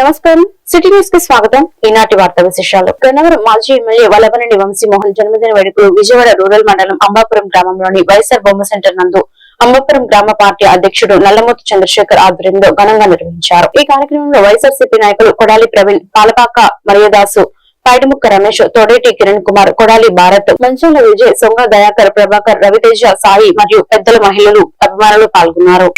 నమస్కారం city news కి స్వాగతం. ఈనాటి వార్తా విశేషాలు. గన్నవరం మాజీ ఎమ్మెల్యే వల్లభనేని వంశీమోహన్ జన్మదిన వేడుకలు విజయవాడ రూరల్ మండలం అంబాపురం గ్రామంలోని వైఎస్ఆర్ బొమ్మ సెంటర్ నందు అంబాపురం గ్రామ పార్టీ అధ్యక్షుడు నల్లమోతు చంద్రశేఖర్ ఆధ్వర్యంలో ఘనంగా నిర్వహించారు. ఈ కార్యక్రమంలో వైఎస్ఆర్సీపీ నాయకులు కొడాలి ప్రవీణ్, పాలపాక మరియదాసు, పైడిముక్క రమేష్, తోడేటి కిరణ్ కుమార్, కొడాలి భారత్, మంచాల విజయ్, సొంగ దయాకర్, ప్రభాకర్, రవితేజ, సాయి మరియు పెద్దల మహిళలు అభిమానులు పాల్గొన్నారు.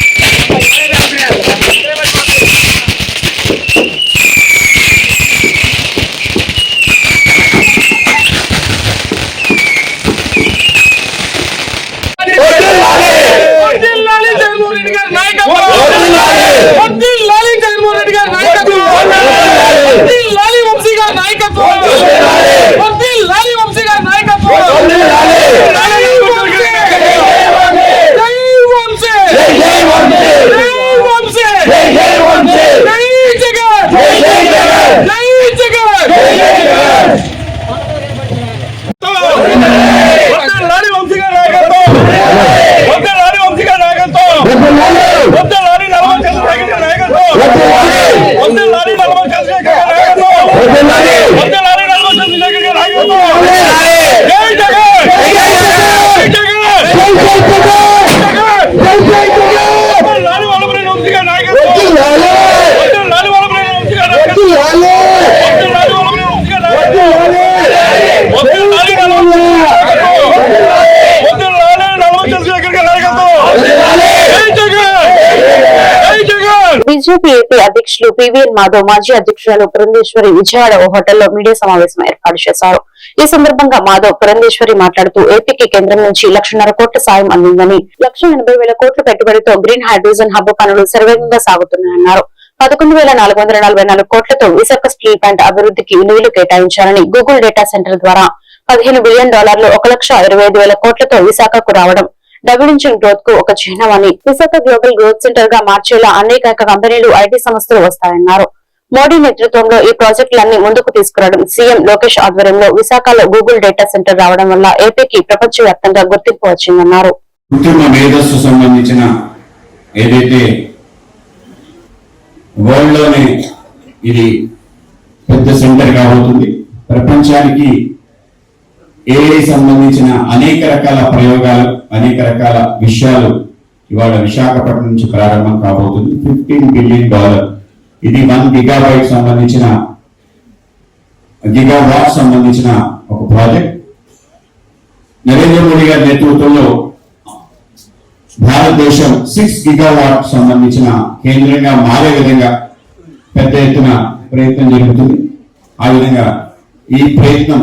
బీజేపీ ఏపీ అధ్యక్షులు పివిఎన్ మాధవ్, మాజీ అధ్యక్షురాలు పురంధేశ్వరి విజయవాడ ఓ హోటల్లో మీడియా సమావేశం ఏర్పాటు చేశారు. ఈ సందర్భంగా మాధవ్, పురంధేశ్వరి మాట్లాడుతూ ఏపీకి కేంద్రం నుంచి 1,50,000 కోట్ల సాయం అందిందని, 1,80,000 కోట్ల పెట్టుబడితో గ్రీన్ హైడ్రోజన్ హబ్ పనులు శరవేగంగా సాగుతున్నాయన్నారు. 11,444 కోట్లతో విశాఖ స్టీల్ ప్లాంట్ అభివృద్ధికి నిధులు కేటాయించారని, గూగుల్ డేటా సెంటర్ ద్వారా $15 బిలియన్, 1,25,000 కోట్లతో విశాఖకు రావడం డబుల్ ఇంజిన్ గ్రోత్ కు ఒక చిహ్నమని, విశాఖ గ్లోబల్ గ్రోత్ సెంటర్ గా మార్చేలా అనేక కంపెనీలు, ఐటీ సంస్థలు వస్తాయన్నారు. మోడీ నేతృత్వంలో ఈ ప్రాజెక్టులన్నీ ముందుకు తీసుకురావడం, సీఎం లోకేష్ ఆధ్వర్యంలో విశాఖలో గూగుల్ డేటా సెంటర్ రావడం వల్ల ఏపీకి ప్రపంచ వ్యాప్తంగా గుర్తింపు వచ్చిందన్నారు. సంబంధించిన ఏదైతే వరల్డ్ లోనే ఇది పెద్ద సెంటర్ కాబోతుంది. ప్రపంచానికి ఏఐ సంబంధించిన అనేక రకాల ప్రయోగాలు, అనేక రకాల విషయాలు ఇవాళ విశాఖపట్నం నుంచి ప్రారంభం కాబోతుంది. $15 బిలియన్, ఇది 1 గిగాబైట్ సంబంధించిన గిగావాట్ సంబంధించిన ఒక ప్రాజెక్ట్. నరేంద్ర మోడీ గారి నేతృత్వంలో భారతదేశం 6 గిగావాట్ సంబంధించిన కేంద్రంగా మారే విధంగా పెద్ద ఎత్తున ప్రయత్నం జరుగుతుంది. ఆ విధంగా ఈ ప్రయత్నం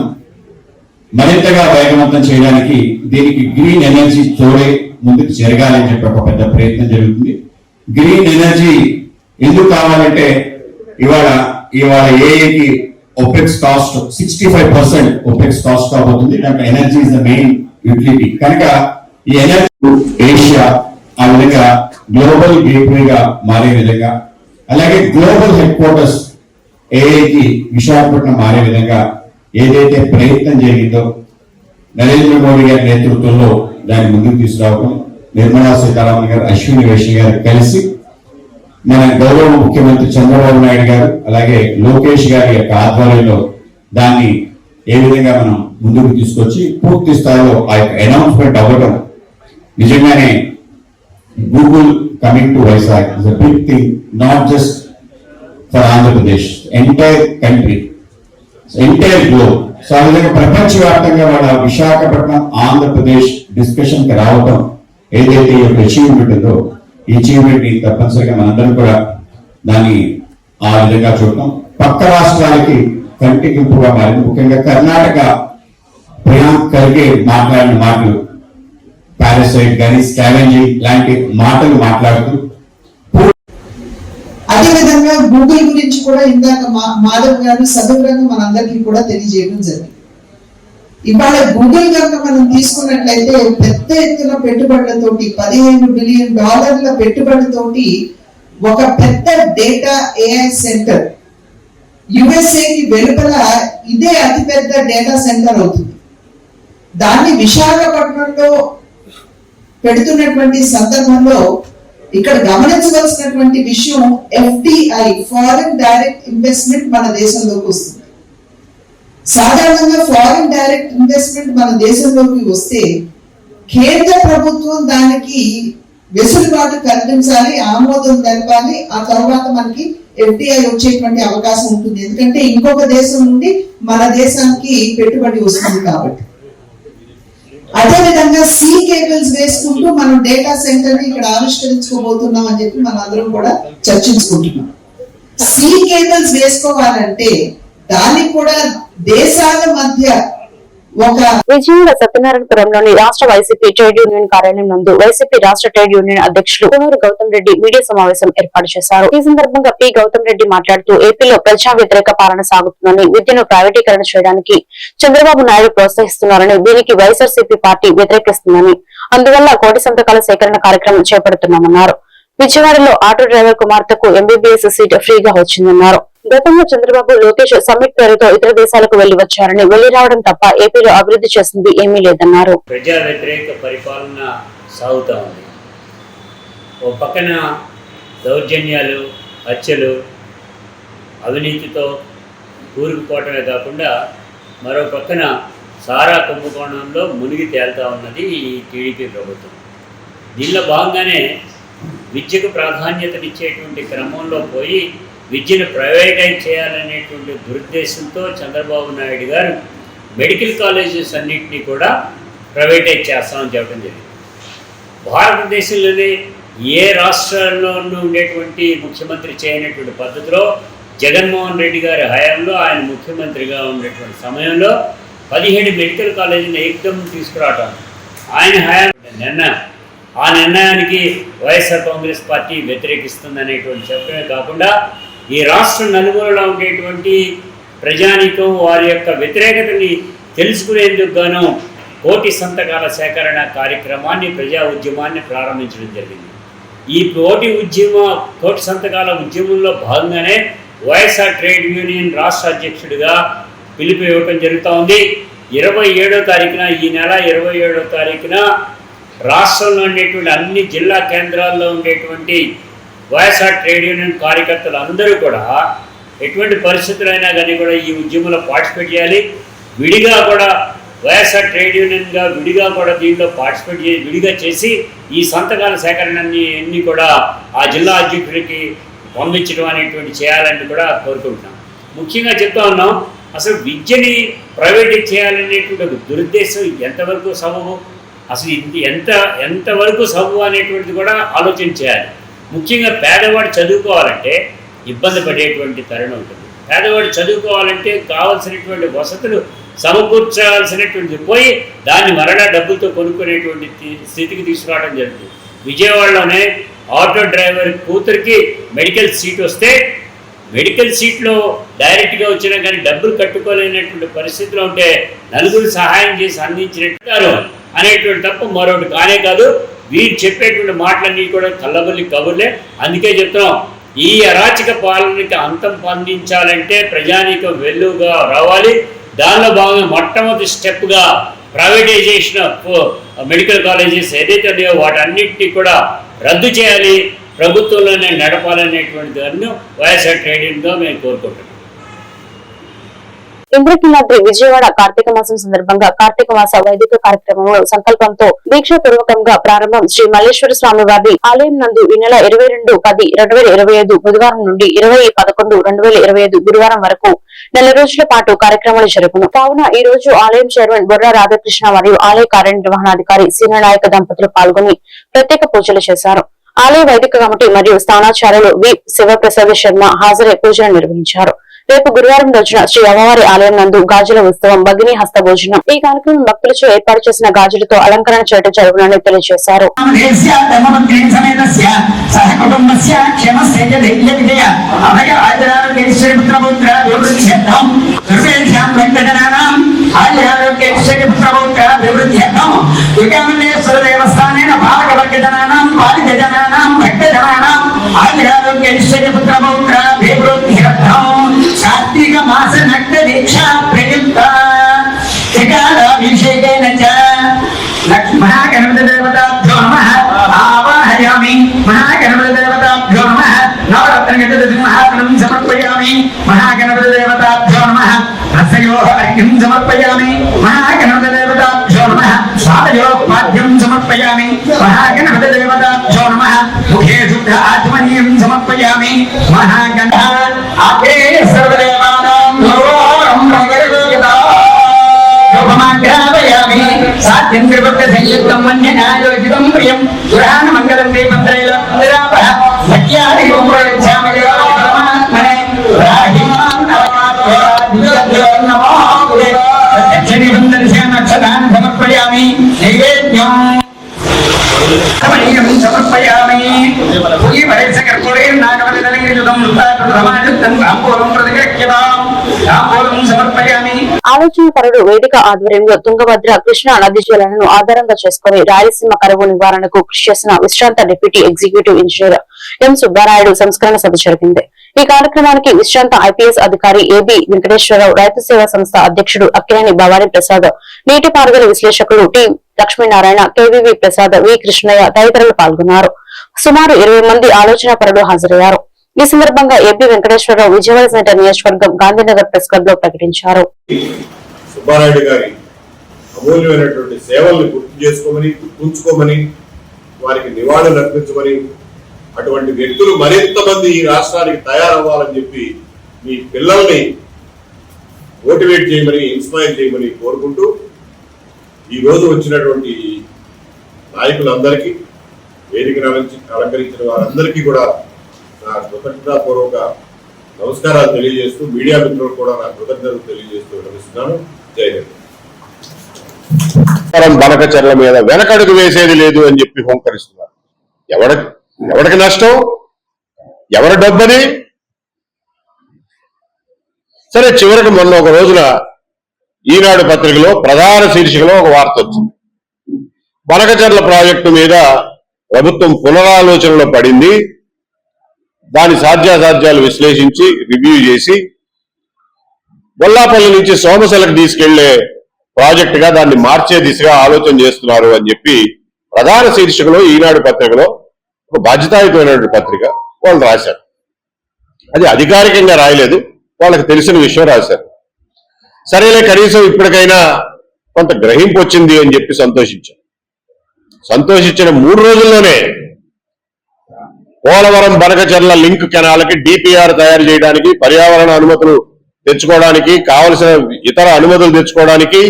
మరింతగా వేగవంతం చేయడానికి దీనికి గ్రీన్ ఎనర్జీ తోడే ముందుకు జరగాలని చెప్పి ఒక పెద్ద ప్రయత్నం జరుగుతుంది. గ్రీన్ ఎనర్జీ ఎందుకు కావాలంటే ఇవాళ ఏఐకి ఓపెక్స్ కాస్ట్ 65% ఓపెక్స్ కాస్ట్ కాబోతుంది. దాంట్లో energy is the main utility. కనుక ఈ ఎనర్జీ ఏషియా ఆ విధంగా గ్లోబల్ గేట్వేగా మారే విధంగా, అలాగే గ్లోబల్ హెడ్ క్వార్టర్స్ ఏఐకి విశాఖపట్నం మారే విధంగా ఏదైతే ప్రయత్నం జరిగిందో నరేంద్ర మోడీ గారి నేతృత్వంలో దాన్ని ముందుకు తీసుకురావడం, నిర్మలా సీతారామన్ గారు, అశ్విని వైష్ణవ్ గారు కలిసి మన గౌరవ ముఖ్యమంత్రి చంద్రబాబు నాయుడు గారు అలాగే లోకేష్ గారి యొక్క ఆధ్వర్యంలో దాన్ని ఏ విధంగా మనం ముందుకు తీసుకొచ్చి పూర్తి స్థాయిలో ఆ యొక్క అనౌన్స్మెంట్ అవ్వడం నిజంగానే Google coming to Vizag is a big thing, not just for Andhra Pradesh, entire country, entire globe. So ఆ విధంగా ప్రపంచవ్యాప్తంగా వాళ్ళ విశాఖపట్నం, ఆంధ్రప్రదేశ్ డిస్కషన్ కి రావడం ఏదైతే ఈ యొక్క అచీవ్మెంట్ ఉందో, ఈ అచీవ్మెంట్ ని తప్పనిసరిగా మనందరం కూడా దాన్ని ఆ విధంగా చూడటం పక్క రాష్ట్రాలకి కంటికింపుగా మారింది. ముఖ్యంగా కర్ణాటక ప్రియాంక్ ఖర్గే మాట్లాడిన మాటలు, పారాసైట్ కానీ స్కావెంజింగ్ లాంటి మాటలు మాట్లాడుతూ, అదేవిధంగా గూగుల్ గురించి కూడా ఇందాక మాధవ్ గారు సవివరంగా మనందరికీ కూడా తెలియజేయడం జరిగింది. ఇవాళ గూగుల్ కనుక మనం తీసుకున్నట్లయితే పెద్ద ఎత్తున పెట్టుబడులతోటి $15 బిలియన్ పెట్టుబడితోటి ఒక పెద్ద డేటా ఏఐ సెంటర్ యుఎస్ఏకి వెలుపల ఇదే అతిపెద్ద డేటా సెంటర్ అవుతుంది. దాన్ని విశాఖపట్నంలో పెడుతున్నటువంటి సందర్భంలో ఇక్కడ గమనించవలసినటువంటి విషయం FDI, ఫారిన్ డైరెక్ట్ ఇన్వెస్ట్మెంట్ మన దేశంలోకి వస్తుంది. సాధారణంగా ఫారిన్ డైరెక్ట్ ఇన్వెస్ట్మెంట్ మన దేశంలోకి వస్తే కేంద్ర ప్రభుత్వం దానికి వెసులుబాటు కల్పించాలి, ఆమోదం తెలపాలి. ఆ తర్వాత మనకి FDI వచ్చేటువంటి అవకాశం ఉంటుంది. ఎందుకంటే ఇంకొక దేశం నుండి మన దేశానికి పెట్టుబడి వస్తుంది కాబట్టి. అదే విధంగా సీ కేబుల్స్ వేసుకుంటూ మనం డేటా సెంటర్ ని ఇక్కడ ఆవిష్కరించుకోబోతున్నాం అని చెప్పి మనం అందరం కూడా చర్చించుకుంటున్నాం. సీ కేబుల్స్ వేసుకోవాలంటే దానికి కూడా దేశాల మధ్య ఒక విజయవాడ సత్యనారాయణపురంలోని రాష్ట్ర వైసీపీ ట్రేడ్ యూనియన్ కార్యాలయం నందు వైసీపీ రాష్ట్ర ట్రేడ్ యూనియన్ అధ్యక్షులు కోనూరు గౌతమ్ రెడ్డి మీడియా సమావేశం ఏర్పాటు చేశారు. ఈ సందర్భంగా పి గౌతమ్ రెడ్డి మాట్లాడుతూ ఏపీలో ప్రజా వ్యతిరేక పాలన సాగుతుందని, విద్యను ప్రైవేటీకరణ చేయడానికి చంద్రబాబు నాయుడు ప్రోత్సహిస్తున్నారని, దీనికి వైఎస్ఆర్సీపీ పార్టీ వ్యతిరేకిస్తుందని, అందువల్ల కోటి సంతకాల సేకరణ కార్యక్రమం చేపడుతున్నామన్నారు. విజయవాడలో ఆటో డ్రైవర్ కుమార్తెకు MBBS సీట్ ఫ్రీగా వచ్చిందన్నారు. గతంలో చంద్రబాబు, లోకేష్ సమ్మిట్ పేరుతో ఇతర దేశాలకు వెళ్లి వచ్చారని, వెళ్లి రావడం తప్ప ఏపీలో అభివృద్ధి చేసింది ఏమీ లేదన్నారు. ప్రజా వ్యతిరేక పరిపాలన సాగుతా ఉంది. ఓ పక్కన దౌర్జన్యాలు, హత్యలు, అవినీతితో కూరుకుపోవటమే కాకుండా మరో పక్కన సారా కుంభకోణంలో మునిగి తేలుతా ఉన్నది ఈ టీడీపీ ప్రభుత్వం. దీనిలో భాగంగానే విద్యకు ప్రాధాన్యతనిచ్చేటువంటి క్రమంలో పోయి విద్యను ప్రైవేటైజ్ చేయాలనేటువంటి దురుద్దేశంతో చంద్రబాబు నాయుడు గారు మెడికల్ కాలేజెస్ అన్నింటినీ కూడా ప్రైవేటైజ్ చేస్తామని చెప్పడం జరిగింది. భారతదేశంలోనే ఏ రాష్ట్రాల్లోనూ ఉండేటువంటి ముఖ్యమంత్రి చేయనటువంటి పద్ధతిలో జగన్మోహన్ రెడ్డి గారి హయాంలో, ఆయన ముఖ్యమంత్రిగా ఉండేటువంటి సమయంలో 17 మెడికల్ కాలేజీని ఏకదం తీసుకురావటం ఆయన హయాం నిర్ణయం. ఆ నిర్ణయానికి వైఎస్ఆర్ కాంగ్రెస్ పార్టీ వ్యతిరేకిస్తుందనేటువంటి చెప్పడమే కాకుండా ఈ రాష్ట్ర నలుగురులో ఉండేటువంటి ప్రజానీకం వారి యొక్క వ్యతిరేకతని తెలుసుకునేందుకు గాను కోటి సంతకాల సేకరణ కార్యక్రమాన్ని, ప్రజా ఉద్యమాన్ని ప్రారంభించడం జరిగింది. ఈ కోటి సంతకాల ఉద్యమంలో భాగంగానే వైఎస్ఆర్ ట్రేడ్ యూనియన్ రాష్ట్ర అధ్యక్షుడిగా పిలుపు ఇవ్వటం జరుగుతూ ఉంది. 27వ తారీఖున, ఈ నెల 27వ తారీఖున రాష్ట్రంలో ఉండేటువంటి అన్ని జిల్లా కేంద్రాల్లో ఉండేటువంటి వైఎస్ఆర్ ట్రేడ్ యూనియన్ కార్యకర్తలు అందరూ కూడా ఎటువంటి పరిస్థితులైనా కానీ కూడా ఈ ఉద్యమంలో పార్టిసిపేట్ చేయాలి. విడిగా కూడా వైఎస్ఆర్ ట్రేడ్ యూనియన్గా విడిగా కూడా దీంట్లో పార్టిసిపేట్ విడిగా చేసి ఈ సంతకాల సేకరణని కూడా ఆ జిల్లా అధ్యక్షుడికి పంపించడం అనేటువంటి చేయాలని కూడా కోరుకుంటున్నాం. ముఖ్యంగా చెప్తా ఉన్నాం, అసలు విద్యని ప్రైవేటైజ్ చేయాలనేటువంటి ఒక దురుద్దేశం ఎంతవరకు సబబు, అసలు ఎంతవరకు సబబు అనేటువంటిది కూడా ఆలోచన చేయాలి. ముఖ్యంగా పేదవాడు చదువుకోవాలంటే ఇబ్బంది పడేటువంటి తరుణం ఉంటుంది. పేదవాడు చదువుకోవాలంటే కావాల్సినటువంటి వసతులు సమకూర్చాల్సినటువంటిది పోయి దాన్ని మరలా డబ్బులతో కొనుక్కునేటువంటి స్థితికి తీసుకురావడం జరుగుతుంది. విజయవాడలోనే ఆటో డ్రైవర్ కూతురికి మెడికల్ సీట్ వస్తే మెడికల్ సీట్లో డైరెక్ట్గా వచ్చినా కానీ డబ్బులు కట్టుకోలేనటువంటి పరిస్థితిలో ఉంటే నలుగురు సహాయం చేసి అందించినట్టు అనేటువంటి తప్ప మరొకటి కానే కాదు. వీరు చెప్పేటువంటి మాటలన్నీ కూడా కల్లబల్లి కబుర్లే. అందుకే చెప్తున్నాం, ఈ అరాచక పాలనకి అంతం పొందించాలంటే ప్రజానీకం వెల్లుగా రావాలి. దానిలో భాగంగా మొట్టమొదటి స్టెప్గా ప్రైవేటైజేషన్ ఆఫ్ మెడికల్ కాలేజెస్ ఏదైతే ఉన్నాయో వాటన్నిటినీ కూడా రద్దు చేయాలి, ప్రభుత్వంలోనే నడపాలనేటువంటి దాన్ని వైఎస్ఆర్ ట్రేడ్ యూనియన్గా మేము కోరుకుంటున్నాం. ఇంద్రకీలాద్రి విజయవాడ కార్తీక మాసం సందర్భంగా కార్తీక మాస వైదిక కార్యక్రమంలో సంకల్పంతో దీక్షాపూర్వకంగా ప్రారంభం శ్రీ మల్లేశ్వర స్వామి వారి ఆలయం నందు ఈ నెల 22/10/2025 బుధవారం నుండి 20/11/2025 గురువారం వరకు నెల రోజుల పాటు కార్యక్రమాలు జరుగును. కావున ఈ రోజు ఆలయం చైర్మన్ బొర్రా రాధాకృష్ణ మరియు ఆలయ కార్యనిర్వహణాధికారి సీననాయక దంపతులు పాల్గొని ప్రత్యేక పూజలు చేశారు. ఆలయ వైదిక కమిటీ మరియు స్థానాచార్యులు వి శివప్రసాద్ శర్మ హాజరై పూజలు నిర్వహించారు. రేపు గురువారం రోజున శ్రీ అమ్మవారి ఆలయం నందు గాజుల ఉత్సవం, భగిని హస్త భోజనం. ఈ కార్యక్రమం భక్తులచే ఏర్పాటు చేసిన గాజులతో అలంకరణ చేయడం జరుగునని తెలియజేశారు. కార్తీక మాస నగ్న దీక్షా ప్రయుక్త జగాభిషేకేన చ లక్ష్మణ గణపతి దేవతాభ్యో నమః ఆవాహయామి. సమర్పయామి మహాగణపతి దేవతాభ్యో నమః నవరత్నగజసింహాసనం సమర్పయామి మహాగణపతి దేవతాభ్యో నమః హస్తయోః అర్ఘ్యం సమర్పయామి మహాగణపతి దేవతాభ్యో నమః పాదయోః పాద్యం సమర్పయామి మహాగణపతి దేవతాభ్యో నమః ముఖే శుద్ధ ఆత్మనీయం సమర్పయామి మహాగణ ఆకే సర్వదేవానాం నమోరం భగవద్గీతా ఉపమాగ్రాపయామి సాధ్యం కృపత్య సంయుక్తం మన్యనాయోజితం ప్రియం పురాణ మంగళం దేవత్రైలాపః సత్యాది ఉపయోగామి పరమాత్మనే రాహిమాన్ అవమాత్మయో నమో ప్రత్యక్ష నిబంధన నక్షదాన్ సమర్పయామి నైవేద్యం సమనీయం సమర్పయామి ఈ వరేశకర్పూరే నాగవలిదలంగిరుదం సమాజం రాంపూరం ప్రతిగక్ష్యతాం రాంపూరం సమర్పయామి. ఆలోచనపరుడు వేదిక ఆధ్వర్యంలో తుంగభద్ర కృష్ణా నది జలాలను ఆధారంగా చేసుకుని రాయలసీమ కరువు నివారణకు కృషి చేసిన విశ్రాంత డిప్యూటీ ఎగ్జిక్యూటివ్ ఇంజనీర్ ఎం సుబ్బారాయుడు సంస్కరణ సభ జరిగింది. ఈ కార్యక్రమానికి విశ్రాంత ఐపీఎస్ అధికారి ఏబి వెంకటేశ్వరరావు, రైతు సేవా సంస్థ అధ్యక్షుడు అక్కినేని భవానీ ప్రసాద్, నీటిపారుదల విశ్లేషకులు టి లక్ష్మీనారాయణ, కేవీవి ప్రసాద్, వి కృష్ణయ్య తదితరులు పాల్గొన్నారు. సుమారు 20 మంది ఆలోచన పరులు హాజరయ్యారు. ఈ సందర్భంగా ఏపీ వెంకటేశ్వరరావు విజయవాడ సెంటర్ నియోజకవర్గం గాంధీనగర్ ప్రెస్ క్లబ్ లో ప్రకటించారు. సుబ్బారాయుడు గారి అమూల్యమైనటువంటి సేవల్ని గుర్తు చేసుకోమని, గుర్తుంచుకోమని, వారికి నివాళులు అర్పించమని, అటువంటి వ్యక్తులు మరింత మంది ఈ రాష్ట్రానికి తయారవ్వాలని చెప్పి మీ పిల్లల్ని మోటివేట్ చేయమని, ఇన్స్పైర్ చేయమని కోరుకుంటూ ఈ రోజు వచ్చినటువంటి నాయకులందరికీ, వేదికను అలంకరించిన వారందరికీ కూడా నా కృతజ్ఞతాపూర్వక నమస్కారాలు తెలియజేస్తూ, మీడియా మిత్రులు కూడా నా కృతజ్ఞతలు తెలియజేస్తూ విరమిస్తున్నాను. జై హింద్. బనకచర్ల మీద వెనకడుగు వేసేది లేదు అని చెప్పి హోంకరిస్తున్నారు. ఎవరికి నష్టం? ఎవరి డబ్బని? సరే, చివరికి మొన్న ఒక రోజున ఈనాడు పత్రికలో ప్రధాన శీర్షికలో ఒక వార్త వచ్చింది. బనకచర్ల ప్రాజెక్టు మీద ప్రభుత్వం పునరాలోచనలో పడింది. దాని సాధ్యాసాధ్యాలు విశ్లేషించి రివ్యూ చేసి బొల్లాపల్లి నుంచి సోమశలకు తీసుకెళ్లే ప్రాజెక్టుగా దాన్ని మార్చే దిశగా ఆలోచన చేస్తున్నారు అని చెప్పి ప్రధాన శీర్షికలో ఈనాడు పత్రికలో, ఒక బాధ్యతాయుతమైనటువంటి పత్రిక, వాళ్ళు రాశారు. అది అధికారికంగా రాయలేదు, వాళ్ళకి తెలిసిన విషయం రాశారు. సరేలే, కనీసం ఇప్పటికైనా కొంత గ్రహింపు వచ్చింది అని చెప్పి సంతోషించిన 3 రోజుల్లోనే పోలవరం బనకచర్ల లింక్ కెనాల్కి డిపిఆర్ తయారు చేయడానికి, పర్యావరణ అనుమతులు తెచ్చుకోవడానికి, కావలసిన ఇతర అనుమతులు తెచ్చుకోవడానికి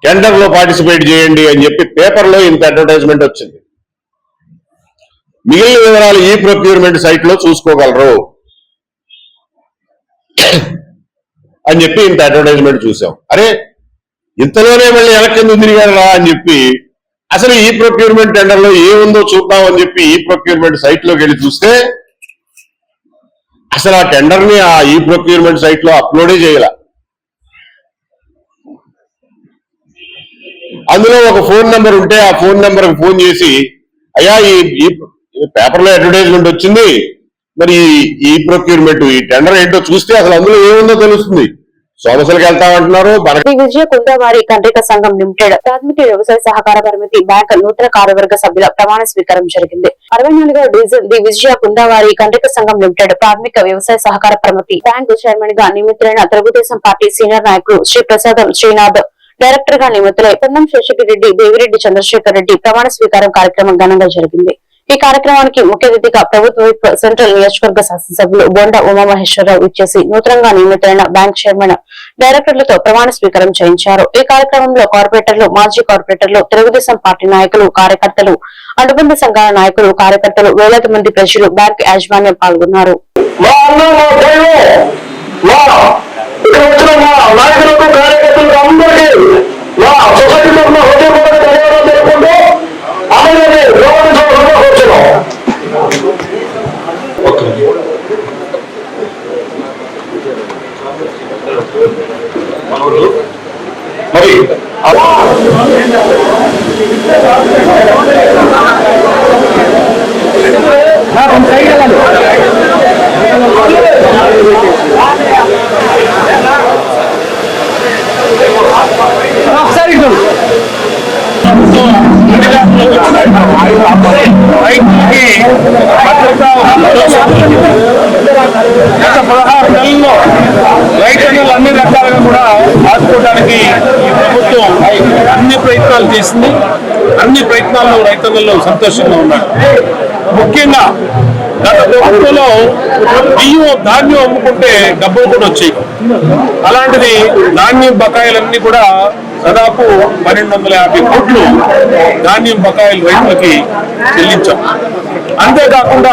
టెండర్ లో పార్టిసిపేట్ చేయండి అని చెప్పి పేపర్లో ఇంత అడ్వర్టైజ్మెంట్ వచ్చింది. మిగిలిన వివరాలు ఈ ప్రొక్యూర్మెంట్ సైట్ లో చూసుకోగలరు అని చెప్పి ఇంత అడ్వర్టైజ్మెంట్ చూసాం. అరే, ఇంతలోనే మళ్ళీ ఎలక్షన్ తిరిగారా అని చెప్పి అసలు ఈ ప్రొక్యూర్మెంట్ టెండర్ లో ఏముందో చూద్దాం అని చెప్పి ఈ ప్రొక్యూర్మెంట్ సైట్ లోకి వెళ్ళి చూస్తే అసలు ఆ టెండర్ ని ఆ ఈ ప్రొక్యూర్మెంట్ సైట్ లో అప్లోడే చేయాల. అందులో ఒక ఫోన్ నెంబర్ ఉంటే ఆ ఫోన్ నెంబర్ కి ఫోన్ చేసి, అయ్యా ఈ పేపర్ లో అడ్వర్టైజ్మెంట్ వచ్చింది, మరి ఈ ప్రొక్యూర్మెంట్ ఈ టెండర్ ఏంటో చూస్తే అసలు అందులో ఏముందో తెలుస్తుంది. సోమశలకు వెళ్తామంటున్నారు. శ్రీ విజయ కుందవారి కండ్రిక సంఘం లిమిటెడ్ ప్రాథమిక వ్యవసాయ సహకార పరిమితి బ్యాంక్ నూతన కార్యవర్గ సభ్యుల ప్రమాణ స్వీకారం జరిగింది. 64వ డివిజన్ ది విజయ కుందవారి కండ్రిక సంఘం లిమిటెడ్ ప్రాథమిక వ్యవసాయ సహకార పరిమితి బ్యాంక్ చైర్మన్ గా నియమితులైన తెలుగుదేశం పార్టీ సీనియర్ నాయకులు శ్రీ ప్రసాదం శ్రీనాథ్, డైరెక్టర్ గా నియమితులై పొన్నం శేషగిరి రెడ్డి, దేవిరెడ్డి చంద్రశేఖర్ రెడ్డి ప్రమాణ స్వీకారం కార్యక్రమం ఘనంగా జరిగింది. ఈ కార్యక్రమానికి ముఖ్య అతిథిగా ప్రభుత్వ విప్ సెంట్రల్ నియోజకవర్గ శాసనసభ్యులు బొండా ఉమామహేశ్వరరావు ఇచ్చేసి నూతనంగా నియమితులైన బ్యాంక్ చైర్మన్, డైరెక్టర్లతో ప్రమాణ స్వీకారం చేయించారు. ఈ కార్యక్రమంలో కార్పొరేటర్లు, మాజీ కార్పొరేటర్లు, తెలుగుదేశం పార్టీ నాయకులు, కార్యకర్తలు, అనుబంధ సంఘాల నాయకులు, కార్యకర్తలు, వేలాది మంది ప్రజలు, బ్యాంక్ యాజమాన్యం పాల్గొన్నారు. సరే గత 16 నెలల్లో రైతన్నలు అన్ని రకాలుగా కూడా ఆదుకోవడానికి ఈ ప్రభుత్వం అన్ని ప్రయత్నాలు చేసింది. అన్ని ప్రయత్నాల్లో రైతన్నలు సంతోషంగా ఉన్నారు. ముఖ్యంగా గత ప్రభుత్వంలో బియ్యం ధాన్యం అమ్ముకుంటే డబ్బులు కూడా వచ్చాయి. అలాంటిది ధాన్యం బకాయిలన్నీ కూడా దాదాపు 1250 కోట్లు ధాన్యం బకాయిలు రైతులకి చెల్లించాం. అంతేకాకుండా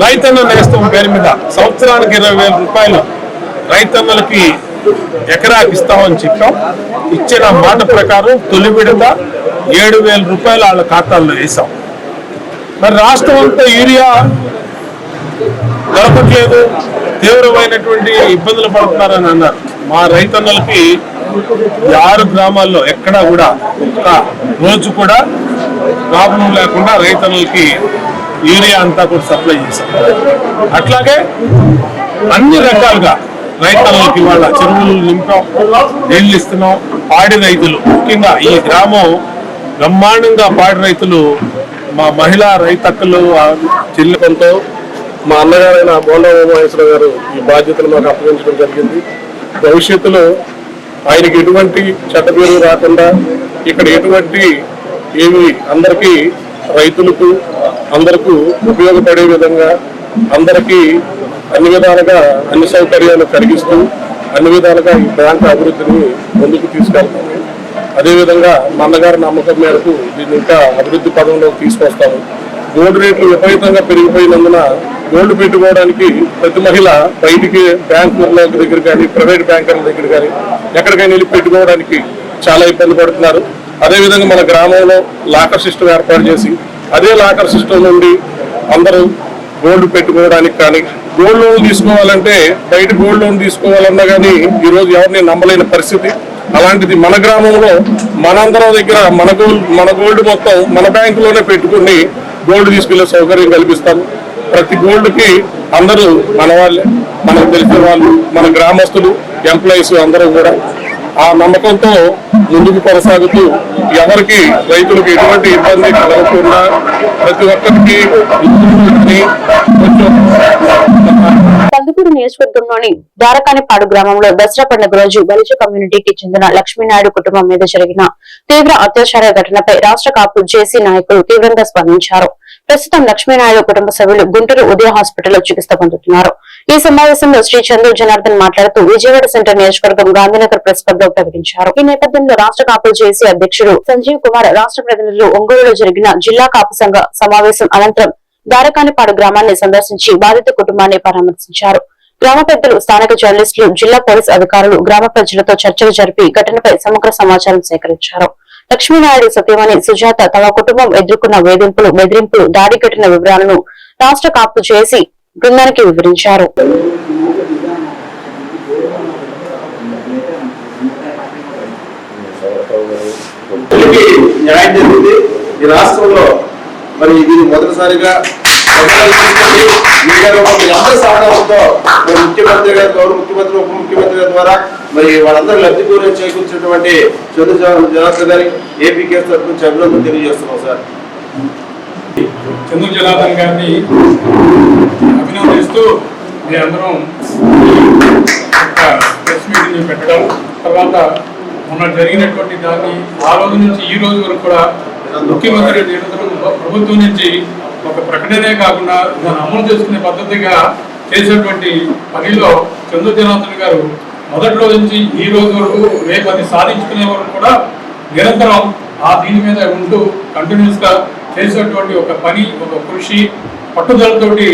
రైతన్న నేస్తం పేరు మీద సంవత్సరానికి 20,000 రూపాయలు రైతన్నలకి ఎకరాకి ఇస్తామని చెప్పాం. ఇచ్చిన మాట ప్రకారం తొలి విడత 7,000 రూపాయలు వాళ్ళ ఖాతాల్లో వేసాం. మరి రాష్ట్రం అంతా యూరియా దొరకట్లేదు, తీవ్రమైనటువంటి ఇబ్బందులు పడుతున్నారని అన్నారు. మా రైతన్నలకి 6 గ్రామాల్లో ఎక్కడా కూడా ఒక్క రోజు కూడా ప్రాబ్లం లేకుండా రైతన్నలకి యూరియా అంతా కూడా సప్లై చేశాం. అట్లాగే అన్ని రకాలుగా రైతన్నలకి వాళ్ళ చెరువులు నింపాం, నీళ్లు ఇస్తున్నాం. పాడి రైతులు ముఖ్యంగా ఈ గ్రామం బ్రహ్మాండంగా పాడి రైతులు మా మహిళా రైతక్కలు చెల్లికంతో మా అన్నగారైన బోండా ఉమామహేశ్వర గారు ఈ బాధ్యతలు మాకు అప్పగించడం జరిగింది. భవిష్యత్తులో ఆయనకి ఎటువంటి చట్టపేరు రాకుండా ఇక్కడ ఎటువంటి ఏమి అందరికీ రైతులకు అందరికీ ఉపయోగపడే విధంగా అందరికీ అన్ని విధాలుగా అన్ని సౌకర్యాలు కలిగిస్తూ అన్ని విధాలుగా ఈ బ్యాంకు అభివృద్ధిని ముందుకు తీసుకెళ్తాము. అదేవిధంగా మా అన్నగారి నమ్మకం మేరకు దీన్ని ఇంకా అభివృద్ధి పదంలోకి తీసుకొస్తాము. గోల్డ్ రేట్లు విపరీతంగా పెరిగిపోయినందున గోల్డ్ పెట్టుకోవడానికి ప్రతి మహిళ బయటికి బ్యాంకుల దగ్గర కానీ ప్రైవేట్ బ్యాంకర్ల దగ్గర కానీ ఎక్కడికైనా వెళ్ళి పెట్టుకోవడానికి చాలా ఇబ్బంది పడుతున్నారు. అదేవిధంగా మన గ్రామంలో లాకర్ సిస్టమ్ ఏర్పాటు చేసి అదే లాకర్ సిస్టమ్ నుండి అందరూ గోల్డ్ పెట్టుకోవడానికి కానీ గోల్డ్ లోన్ తీసుకోవాలంటే బయట గోల్డ్ లోన్ తీసుకోవాలన్నా కానీ ఈరోజు ఎవరిని నమ్మలేని పరిస్థితి. అలాంటిది మన గ్రామంలో మనందరం దగ్గర మన గోల్డ్ మొత్తం మన బ్యాంకులోనే పెట్టుకుని గోల్డ్ తీసుకెళ్లే సౌకర్యం కల్పిస్తాము. ప్రతి గోల్డ్కి అందరూ మన వాళ్ళే, మనకు తెలిసిన వాళ్ళు, మన గ్రామస్తులు, ఎంప్లాయీస్ అందరూ కూడా ఆ నమ్మకంతో ముందుకు కొనసాగుతూ ఎవరికి రైతులకు ఎటువంటి ఇబ్బంది కలగకుండా ప్రతి ఒక్కరికి కందుకూరు నియోజకవర్గంలోని దారకానిపాడు గ్రామంలో దసరా పండుగ రోజు బలిజ కమ్యూనిటీకి చెందిన లక్ష్మీనాయుడు కుటుంబం మీద జరిగిన తీవ్ర అత్యాచార ఘటనపై రాష్ట్ర కాపు జేసీ నాయకులు తీవ్రంగా స్పందించారు. ప్రస్తుతం లక్ష్మీనాయుడు కుటుంబ సభ్యులు గుంటూరు ఉదయ హాస్పిటల్లో చికిత్స పొందుతున్నారు. ఈ సమావేశంలో శ్రీ చంద్రు జనార్దన్ మాట్లాడుతూ విజయవాడ సెంటర్ నియోజకవర్గం గాంధీనగర్ ప్రెస్ క్లబ్ లో ప్రకటించారు. ఈ నేపథ్యంలో రాష్ట్ర కాపు జేసీ అధ్యక్షుడు సంజీవ్ కుమార్, రాష్ట్ర ప్రతినిధులు ఒంగోలులో జరిగిన జిల్లా కాపు సంఘ సమావేశం అనంతరం దారకానిపాడు గ్రామాన్ని సందర్శించి బాధిత కుటుంబాన్ని పరామర్శించారు. గ్రామ పెద్దలు, స్థానిక జర్నలిస్టులు, జిల్లా పోలీస్ అధికారులు గ్రామ ప్రజలతో చర్చలు జరిపి ఘటనపై సమగ్ర సమాచారం సేకరించారు. లక్ష్మీనాయుడు సతీమణి సుజాత తమ కుటుంబం ఎదుర్కొన్న వేధింపులు, బెదిరింపులు, దాడి ఘటన వివరాలను రాష్ట్ర కాపు చేసి బృందానికి వివరించారు. ఈ రాష్ట్రంలో మరి ఇది మొదటిసారిగా సహకారంతో ముఖ్యమంత్రి గారు, గౌరవ ముఖ్యమంత్రి, ఉప ముఖ్యమంత్రి గారి ద్వారా మరి వాళ్ళందరూ లబ్ధి కూర చేకూర్చినటువంటి చంద్ర జనార్దన్ గారి ఏపీ కేసు తరఫున అభినందనలు తెలియజేస్తున్నాం సార్. చంద్ర జనార్దన్ గారిని అభినందిస్తూ మీ అందరం ప్రెస్ మీటింగ్ పెట్టడం, తర్వాత మొన్న జరిగినటువంటి దాన్ని ఆ రోజు నుంచి ఈ రోజు వరకు కూడా ముఖ్యమంత్రి ప్రభుత్వం నుంచి ఒక ప్రకటనే కాకుండా దాన్ని అమలు చేసుకునే పద్ధతిగా చేసేటువంటి పనిలో చంద్ర జనార్దన్ గారు మొదటి రోజు నుంచి ఈ రోజు వరకు రేపు అది సాధించుకునే వరకు కూడా నిరంతరం ఆ దీని మీద ఉంటూ కంటిన్యూస్ గా చేసేటువంటి ఒక పని, ఒక కృషి, పట్టుదలతోటి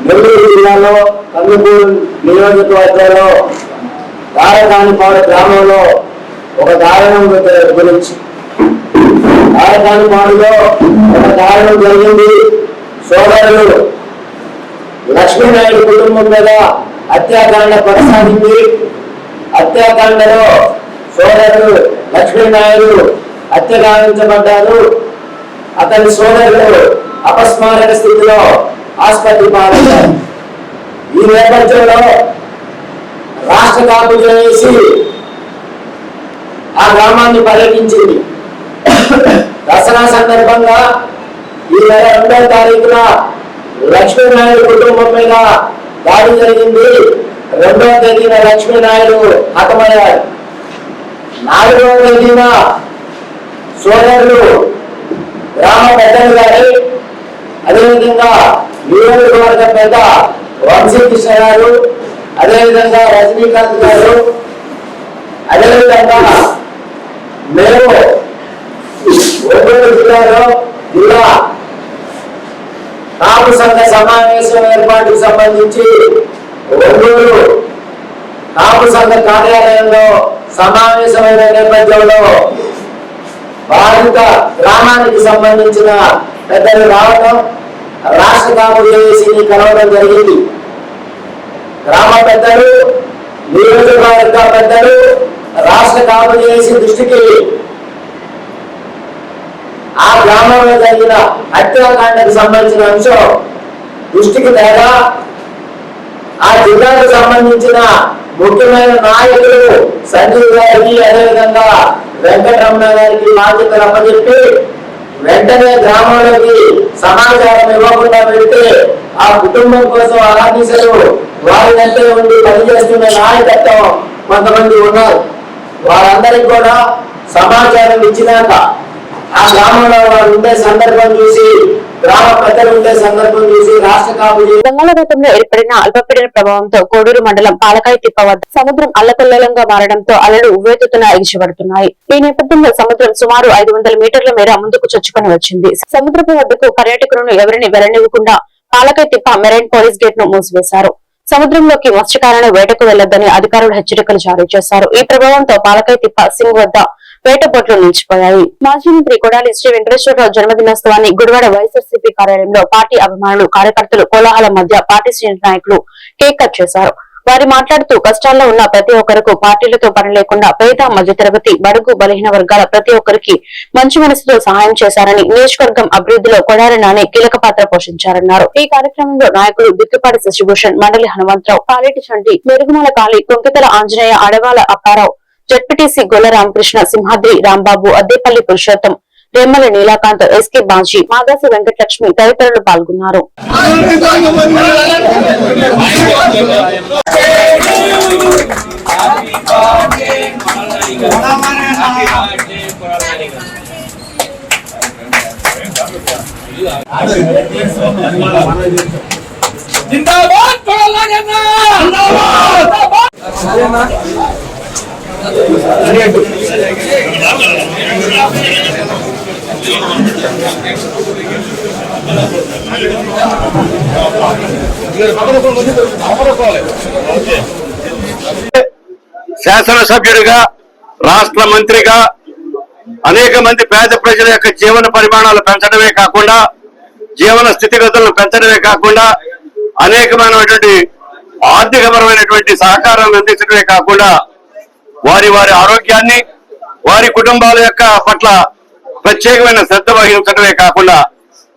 నెల్లూరు జిల్లాలో కందుకూరు నియోజకవర్గంలో దారకానిపాడు గ్రామంలో ఒక దారుణం గురించి దారకానిపాడులో ఒక దారుణం జరిగింది. సోదరులు లక్ష్మీనాయుడు కుటుంబం మీద హత్యాకాండ కొనసాగింది. హత్యాకాండలో సోదరులు లక్ష్మీనాయుడు హత్య గావించబడ్డారు. అతని సోదరులు అపస్మారక స్థితిలో ఆసుపత్రి పాలయ్యారు. ఈ నేపథ్యంలో రాష్ట్ర కాపు చేసి ఆ గ్రామాన్ని పర్యటించింది. దసరా సందర్భంగా ఈ నెల 2వ తారీఖున లక్ష్మీనాయుడు కుటుంబం మీద దాడి జరిగింది. 2వ తేదీన లక్ష్మీనాయుడు హతమయ్యారు. 4వ తేదీన సోదరులు గ్రామ పెద్దలు గారి, అదేవిధంగా నియోజకవర్గ పెద్ద వంశీకృష్ణ గారు, అదేవిధంగా రజనీకాంత్ గారు, అదేవిధంగా మేము ఒంగోలు జిల్లా కాపు సంఘ సమావేశం ఏర్పాటుకు సంబంధించి ఒంగోలు కాపు సంఘ కార్యాలయంలో సమావేశమైన నేపథ్యంలో బాధిత గ్రామానికి సంబంధించిన పెద్దలు రావడం, రాష్ట్ర కాపు జేఏసీని కలవడం జరిగింది. గ్రామ పెద్దలు, నియోజకవర్గ పెద్దలు రాష్ట్ర కాపు జేఏసీ దృష్టికి ఆ గ్రామంలో జరిగిన హత్యాకాండకు సంబంధించిన అంశం దృష్టికి తేగా ఆ జిల్లాకు సంబంధించిన ముఖ్యమైన నాయకులు సంజీవ్ గారికి, అదేవిధంగా వెంకటరమణ గారికి బాధ్యతలు అప్పచెప్పి వెంటనే గ్రామంలోకి సమాచారం ఇవ్వకుండా పెడితే ఆ కుటుంబం కోసం ఆఫీసరు వారి వెంటే ఉండి పనిచేస్తున్న నాయకత్వం కొంతమంది ఉన్నారు. వారందరికీ కూడా సమాచారం ఇచ్చినాక ఆ గ్రామంలో వారు ఉండే సందర్భం చూసి, గ్రామ పెద్దలు ఉండే సందర్భం చూసి రాష్ట్ర కాపు బంగాళాఖాతంలో ఏర్పడిన అల్పపీడన ప్రభావంతో కోడూరు మండలం పాలకాయ తిప్ప వద్ద సముద్రం అల్లకల్లోలంగా మారడంతో అలలు ఉవ్వెత్తున ఎగిసిపడుతున్నాయి. ఈ నేపథ్యంలో సముద్రం సుమారు 500 మీటర్ల మేర ముందుకు చొచ్చుకొని వచ్చింది. సముద్రపు వద్దకు పర్యాటకులను ఎవరిని వెళ్లనివ్వకుండా పాలకాయ తిప్ప మెరైన్ పోలీస్ గేట్ ను మూసివేశారు. సముద్రంలోకి మత్స్యకారులను వేటకు వెళ్లొద్దని అధికారులు హెచ్చరికలు జారీ చేశారు. ఈ ప్రభావంతో పాలకాయ తిప్ప సింగ్ వద్ద వేట బోట్లు నిలిచిపోయాయి. మాజీ మంత్రి కొడాలి శ్రీ వెంకటేశ్వరరావు జన్మదినోత్సవాన్ని గుడివాడ వైఎస్ఆర్సీపీ కార్యాలయంలో పార్టీ అభిమానులు, కార్యకర్తలు కోలాహలం మధ్య పార్టీ సీనియర్ నాయకులు కేక్ కట్ చేశారు. వారు మాట్లాడుతూ కష్టాల్లో ఉన్న ప్రతి ఒక్కరికి పార్టీలతో పని లేకుండా పేద, మధ్యతరగతి, బడుగు, బలహీన వర్గాల ప్రతి ఒక్కరికి మంచి మనసుతో సహాయం చేశారని, నియోజకవర్గం అభివృద్ధిలో కొడాలి నాని కీలక పాత్ర పోషించారన్నారు. ఈ కార్యక్రమంలో నాయకులు దిక్కుపాటి శశిభూషణ్, మండలి హనుమంతరావు, పాలేటి చంటి, మెరుగుమల కాళీ, కొంకితల ఆంజనేయ, అడవాల అప్పారావు, జడ్పీటీసీ గొల్ల రామకృష్ణ, సింహాద్రి రాంబాబు, అద్దేపల్లి పురుషోత్తం, రేమ్మల నీలాకాంత్, ఎస్కే బాజీ, మాదాసి వెంకటలక్ష్మి తదితరులు పాల్గొన్నారు. శాసనసభ్యుడిగా, రాష్ట్ర మంత్రిగా అనేక మంది పేద ప్రజల యొక్క జీవన పరిమాణాలు పెంచడమే కాకుండా, జీవన స్థితిగతులను పెంచడమే కాకుండా, అనేకమైనటువంటి ఆర్థికపరమైనటువంటి సహకారాన్ని అందించడమే కాకుండా, వారి వారి ఆరోగ్యాన్ని, వారి కుటుంబాల యొక్క పట్ల ప్రత్యేకమైన శ్రద్ధ వహించడమే కాకుండా,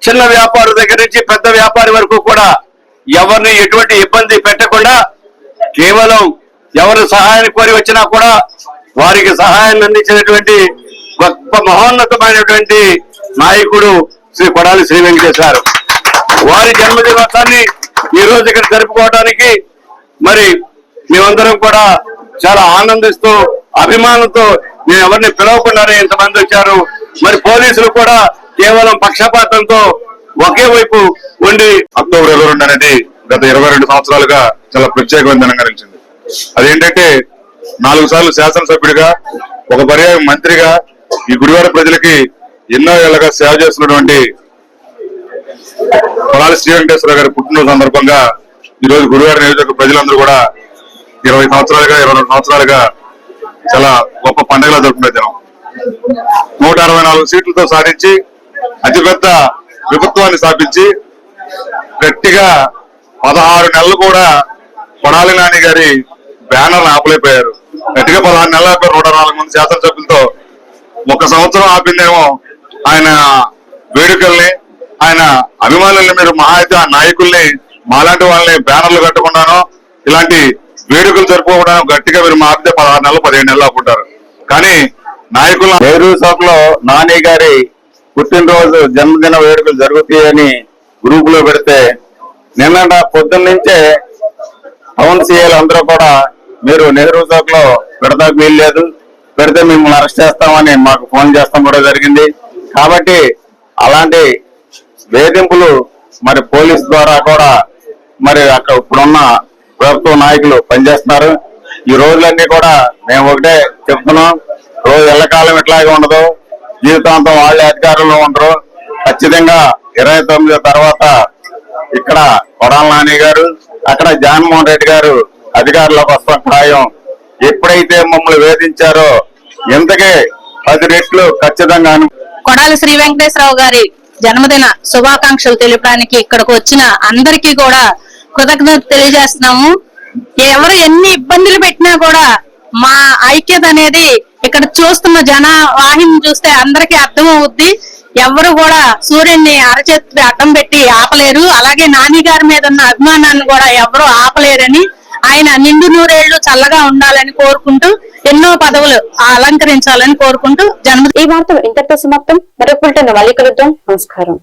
చిన్న వ్యాపారి దగ్గర నుంచి పెద్ద వ్యాపారి వరకు కూడా ఎవరిని ఎటువంటి ఇబ్బంది పెట్టకుండా, కేవలం ఎవరు సహాయాన్ని కోరి వచ్చినా కూడా వారికి సహాయాన్ని అందించినటువంటి గొప్ప మహోన్నతమైనటువంటి నాయకుడు శ్రీ కొడాలి శ్రీ వెంకటేశ్వరరావు. వారి జన్మదినోత్సవాన్ని ఈ రోజు ఇక్కడ జరుపుకోవడానికి మరి మేమందరం కూడా చాలా ఆనందిస్తూ, అభిమానంతో, నేను ఎవరిని పిలవకుండానే ఇంతమంది వచ్చారు. మరి పోలీసులు కూడా కేవలం పక్షపాతంతో ఒకే వైపు ఉండి అక్టోబర్ 22 అనేది గత 22 సంవత్సరాలుగా చాలా ప్రత్యేకమైన దినంగా నిలిచింది. అదేంటంటే 4 సార్లు శాసనసభ్యుడిగా, ఒక పర్యాయం మంత్రిగా ఈ గుడివాడ ప్రజలకి ఎన్నో ఏళ్లుగా సేవ చేస్తున్నటువంటి కొడాలి శ్రీ వెంకటేశ్వర గారి పుట్టినరోజు సందర్భంగా ఈ రోజు గుడివాడ నియోజకవర్గ ప్రజలందరూ కూడా 22 సంవత్సరాలుగా చాలా గొప్ప పండుగలా జరుపుకునే దినం. 164 సీట్లతో సాధించి అతిపెద్ద ప్రభుత్వాన్ని స్థాపించి గట్టిగా 16 నెలలు కూడా కొడాలి నాని గారి బ్యానర్ ఆపలేకపోయారు. గట్టిగా 16 నెలలకు 104 మంది శాసనసభ్యులతో 1 సంవత్సరం ఆపిందేమో ఆయన వేడుకల్ని, ఆయన అభిమానుల్ని, మీరు మహా అయితే ఆ నాయకుల్ని, మాలాంటి వాళ్ళని బ్యానర్లు కట్టకుండానో ఇలాంటి వేడుకలు జరుపుకోవడం గట్టిగా మీరు ఆపితే 16 నెలలు 17 నెలలు ఆపుకుంటారు. కానీ నాయకుల నెహ్రూ సభలో నాని గారి పుట్టినరోజు జన్మదిన వేడుకలు జరుగుతాయని గ్రూప్ లో పెడితే నిన్న పొద్దున్న నుంచే టౌన్ సీఏలు అందరూ కూడా మీరు నెహ్రూ చౌక్ లో పెడతాకు వీల్లేదు, పెడితే మిమ్మల్ని అరెస్ట్ చేస్తామని మాకు ఫోన్ చేస్తాం కూడా జరిగింది. కాబట్టి అలాంటి వేధింపులు మరి పోలీస్ ద్వారా కూడా మరి అక్కడ ఇప్పుడున్న ప్రభుత్వ నాయకులు పనిచేస్తున్నారు. ఈ రోజులన్నీ కూడా మేము ఒకటే చెప్తున్నాం, రోజు ఎల్లకాలం ఇట్లాగే ఉండదు, జీవితాంతం వాళ్ళే అధికారంలో ఉండరు. ఖచ్చితంగా 29 తర్వాత ఇక్కడ కొడాల నాని గారు, అక్కడ జగన్మోహన్ రెడ్డి గారు అధికారంలోకి వస్తాం ఖాయం. ఎప్పుడైతే మమ్మల్ని వేధించారో ఇంతకే 10 రెట్లు ఖచ్చితంగా. కొడాలి శ్రీ వెంకటేశ్వరరావు గారి జన్మదిన శుభాకాంక్షలు తెలిపడానికి ఇక్కడికి వచ్చిన అందరికీ కూడా కృతజ్ఞత తెలియజేస్తున్నాము. ఎవరు ఎన్ని ఇబ్బందులు పెట్టినా కూడా మా ఐక్యత అనేది ఇక్కడ చూస్తున్న జన వాహిని చూస్తే అందరికీ అర్థమవుద్ది. ఎవరు కూడా సూర్యుడిని అరచేతి అడ్డం పెట్టి ఆపలేరు. అలాగే నాని గారి మీద ఉన్న అభిమానాన్ని కూడా ఎవరు ఆపలేరని, ఆయన నిండు నూరేళ్లు చల్లగా ఉండాలని కోరుకుంటూ ఎన్నో పదవులు అలంకరించాలని కోరుకుంటూ ఈ వార్తలు ఇంతటితో సమాప్తం. మరొక మళ్ళీ కలుద్దాం. నమస్కారం.